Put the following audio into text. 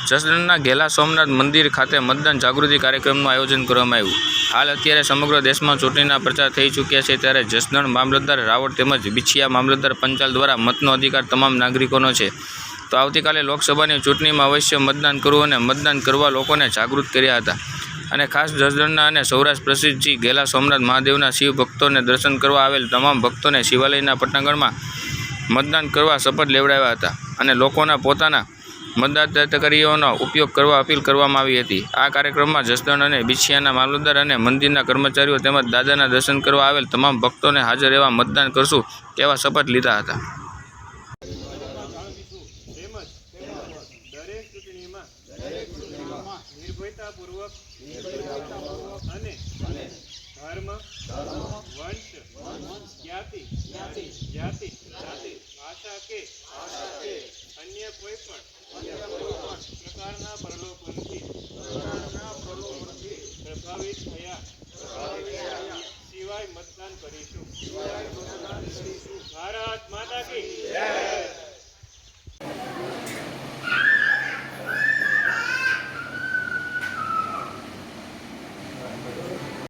જસદણના ઘેલા સોમનાથ મંદિર ખાતે મતદાન જાગૃતિ કાર્યક્રમનું આયોજન કરવામાં આવ્યું। હાલ અત્યારે સમગ્ર દેશમાં ચૂંટણીના પ્રચાર થઈ ચૂક્યા છે, ત્યારે જસદણ મામલતદાર રાવળ તેમજ બિછિયા મામલતદાર પંચાલ દ્વારા મતનો અધિકાર તમામ નાગરિકોનો છે, તો આવતીકાલે લોકસભાની ચૂંટણીમાં અવશ્ય મતદાન કરવું અને મતદાન કરવા લોકોને જાગૃત કર્યા હતા। અને ખાસ જસદણના અને સૌરાષ્ટ્ર પ્રસિદ્ધ શ્રી ઘેલા સોમનાથ મહાદેવના શિવ ભક્તોને દર્શન કરવા આવેલ તમામ ભક્તોને શિવાલયના પટાંગણમાં મતદાન કરવા શપથ લેવડાવ્યા હતા અને લોકોના પોતાના મતદાતાકરીઓનો ઉપયોગ કરવા અપીલ કરવામાં આવી હતી। આ કાર્યક્રમમાં જસદણ અને બિછિયાના મામલતદાર અને મંદિરના કર્મચારીઓ તેમજ દાદાના દર્શન કરવા આવેલ તમામ ભક્તોને હાજર રહેવા મતદાન કરશું તેવા શપથ લીધા હતા। धर्म वंश ज्ञाति भाषा के अन्य कोई प्रकारना प्रलोभनथी प्रभावित थया सिवाय मतदान करीशुं। भारत माता की जय।